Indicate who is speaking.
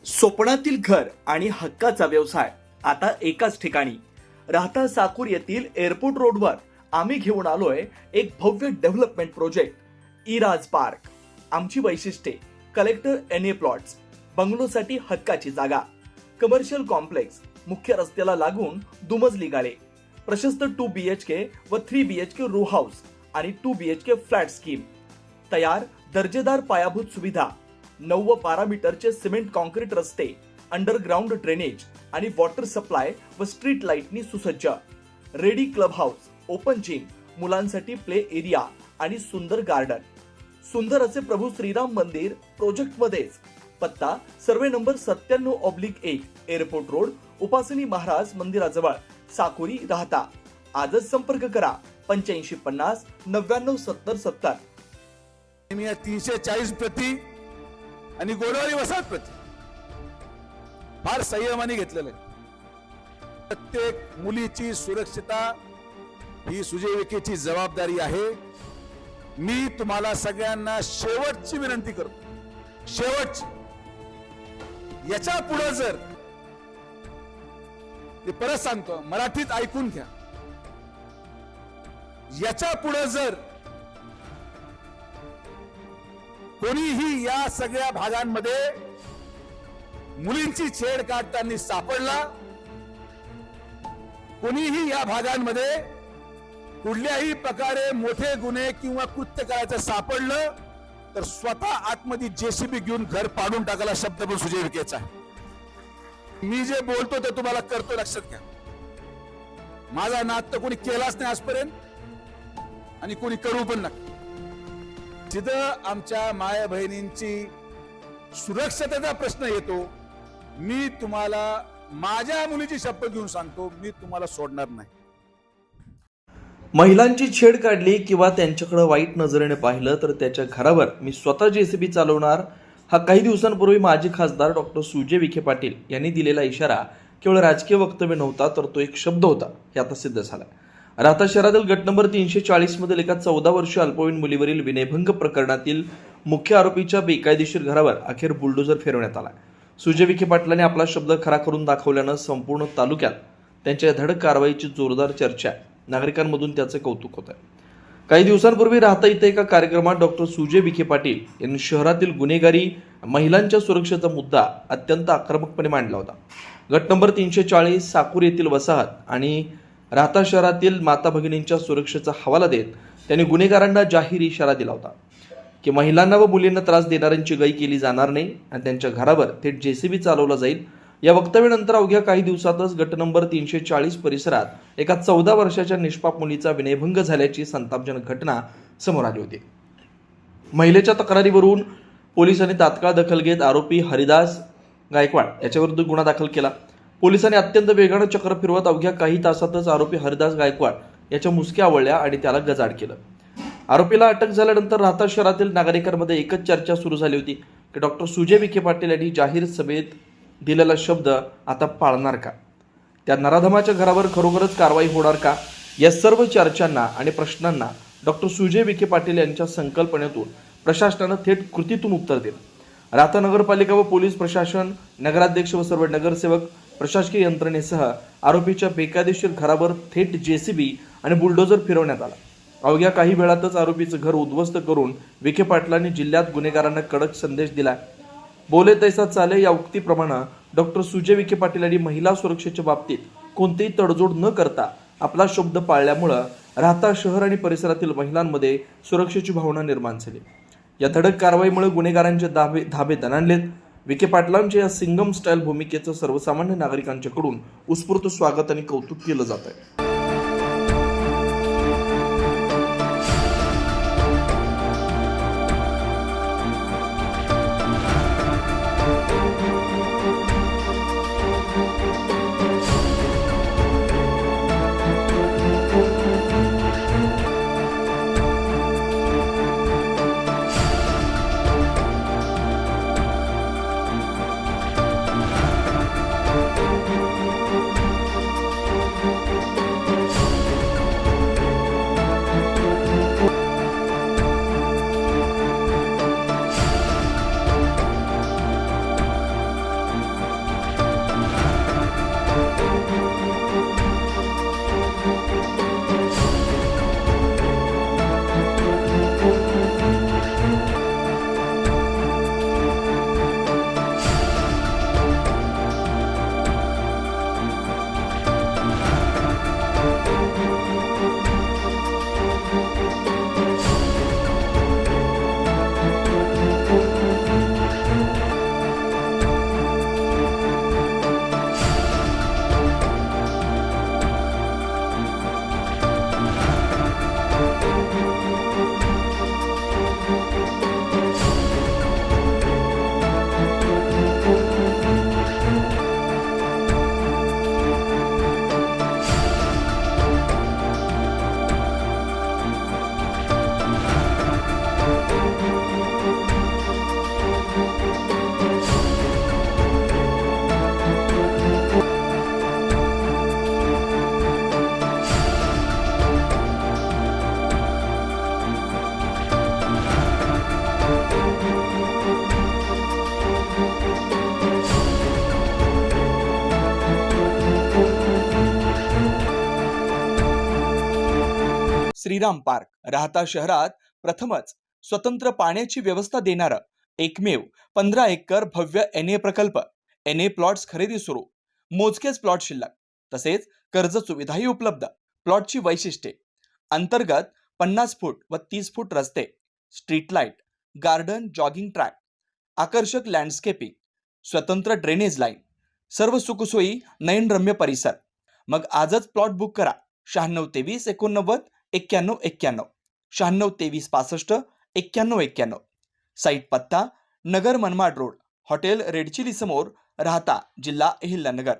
Speaker 1: स्वप्नातील घर आणि हक्काचा व्यवसाय आता एकाच ठिकाणी. राहता साकूर येथील एअरपोर्ट रोडवर आम्ही घेऊन आलोय एक भव्य डेव्हलपमेंट प्रोजेक्ट इराज पार्क. आमची वैशिष्ट्ये: कलेक्टर एनए प्लॉट्स, बंगलोसाठी हक्काची जागा, कमर्शियल कॉम्प्लेक्स, मुख्य रस्त्याला लागून दुमजली गाळे, प्रशस्त 2 BHK व 3 BHK रो हाऊस आणि 2 BHK फ्लॅट स्कीम. तयार दर्जेदार पायाभूत सुविधा, 9 व 12 मीटरचे सिमेंट कॉन्क्रीट रस्ते, अंडरग्राउंड ड्रेनेज आणि वॉटर सप्लाय व स्ट्रीट लाईटनी सुसज्ज. Ready club house, open gym, मुलांसाठी प्ले एरिया आणि सुंदर गार्डन. सुंदर असे प्रभू श्रीराम मंदिर प्रोजेक्ट मध्येच. पत्ता: सर्वे नंबर 97/1, एअरपोर्ट रोड, उपासनी महाराज मंदिराजवळ, साकुरी, राहता. आजच संपर्क करा 8550 99 70 70.
Speaker 2: मी 340 प्रति आणि गोडवारी वसाहत प्रति फार संयमाने घेतलेलं आहे. प्रत्येक मुलीची सुरक्षितता ही सुजय विखेची जबाबदारी आहे. मी तुम्हाला सगळ्यांना शेवटची विनंती करतो, शेवटची. याच्या पुढे जर, मी परत सांगतो, मराठीत ऐकून घ्या, याच्या पुढे जर कोणीही या सगळ्या भागांमध्ये मुलींची छेड काढताना सापडला, कोणीही या भागांमध्ये कुठल्याही प्रकारे मोठे गुन्हे किंवा कृत्य करायचं सापडलं तर स्वतः आतमध्ये JCB घेऊन घर पाडून टाकायला शब्द पण सुजय विखेचा आहे. मी जे बोलतो ते तुम्हाला करतो, लक्षात घ्या. माझा नाद तर कोणी केलाच नाही आजपर्यंत आणि कोणी करू पण नका. जिथं आमच्या माया बहिणींची सुरक्षतेचा प्रश्न येतो, मी तुम्हाला माझ्या मुलीची शपथ घेऊन सांगतो, मी तुम्हाला सोडणार नाही.
Speaker 1: महिलांची छेड काढली किंवा त्यांच्याकडे वाईट नजरेने पाहिलं तर त्याच्या घरावर मी स्वतः JCB चालवणार, हा काही दिवसांपूर्वी माजी खासदार डॉक्टर सुजय विखे पाटील यांनी दिलेला इशारा केवळ राजकीय वक्तव्य नव्हता, तर तो एक शब्द होता, हे आता सिद्ध झाला. राहता शहरातील गट नंबर 340 मधील एका 14 वर्षीय अल्पवयीन मुलीवरील विनयभंग प्रकरणातील मुख्य आरोपीच्या बेकायदेशीर घरावर अखेर बुलडोझर फिरवण्यात आला. सुजय विखे पाटलांनी आपला शब्द खरा करून दाखवल्यानं संपूर्ण तालुक्यात त्यांच्या धडक कारवाईची जोरदार चर्चा, नागरिकांमधून त्याचे कौतुक होत आहे. काही दिवसांपूर्वी राहता इथे एका कार्यक्रमात डॉक्टर सुजय विखे पाटील यांनी शहरातील गुन्हेगारी, महिलांच्या सुरक्षेचा मुद्दा अत्यंत आक्रमकपणे मांडला होता. गट नंबर 340 साकूर येथील वसाहत आणि राहता शहरातील माता भगिनींच्या सुरक्षेचा हवाला देत त्यांनी गुन्हेगारांना जाहीर इशारा दिला होता की महिलांना व मुलींना त्रास देणाऱ्यांची गय केली जाणार नाही आणि त्यांच्या घरावर थेट JCB चालवला जाईल. या वक्तव्यानंतर अवघ्या काही दिवसातच गट नंबर 340 परिसरात एका 14 वर्षाच्या निष्पाप मुलीचा विनयभंग झाल्याची संतापजनक घटना समोर आली होती. महिलेच्या तक्रारीवरून पोलिसांनी तात्काळ दखल घेत आरोपी हरिदास गायकवाड याच्याविरुद्ध गुन्हा दाखल केला. पोलिसांनी अत्यंत वेगानं चक्र फिरवत अवघ्या काही तासातच आरोपी हरिदास गायकवाड याच्या मुसक्या आवळल्या आणि त्याला गजाड केलं. आरोपीला अटक झाल्यानंतर राहता शहरातील नागरिकांमध्ये एकच चर्चा सुरू झाली होती की डॉक्टर सुजय विखे पाटील यांनी जाहीर सभेत दिलेला शब्द आता पाळणार का? त्या नराधमाच्या घरावर खरोखरच कारवाई होणार का? या सर्व चर्चांना आणि प्रश्नांना डॉक्टर सुजय विखे पाटील यांच्या संकल्पनेतून प्रशासनानं थेट कृतीतून उत्तर दिलं. राहता नगरपालिका व पोलीस प्रशासन, नगराध्यक्ष व सर्व नगरसेवक, प्रशासकीय यंत्रणेसह आरोपीच्या बेकायदेशीर घरावर थेट JCB आणि बुलडोझर फिरवण्यात आला. अवघ्या काही वेळातच आरोपीचं घर उद्ध्वस्त करून विखे पाटलांनी जिल्ह्यात गुन्हेगारांना कडक संदेश दिला. बोले तैसा चाले या उक्तीप्रमाणे डॉक्टर सुजय विखे पाटील यांनी महिला सुरक्षेच्या बाबतीत कोणतीही तडजोड न करता आपला शब्द पाळल्यामुळं राहता शहर आणि परिसरातील महिलांमध्ये सुरक्षेची भावना निर्माण झाली. या धडक कारवाईमुळे गुन्हेगारांचे धाबे दणाणलेत. विखे पाटलांच्या या सिंगम स्टाईल भूमिकेचं सर्वसामान्य नागरिकांच्याकडून उत्स्फूर्त स्वागत आणि कौतुक केलं जात आहे. श्रीराम पार्क राहता शहरात प्रथमच स्वतंत्र पाण्याची व्यवस्था देणारं एकमेव 15 एकर भव्य NA प्रकल्प. NA प्लॉट्स खरेदी सुरू. मोजकेच प्लॉट शिल्लक. तसेच कर्ज सुविधाही उपलब्ध. प्लॉटची वैशिष्ट्ये: अंतर्गत 50 फूट व 30 फूट रस्ते, street light, garden, jogging track, आकर्षक लँडस्केपिंग, स्वतंत्र ड्रेनेज लाईन, सर्व सुखसोयी, नयनरम्य परिसर. मग आजच प्लॉट बुक करा. 9623 89 91 91, 9623 65 91 91. साईट पत्ता: Nagar Manmad road, hotel red chilli समोर, राहता, जिल्हा अहिल्यानगर.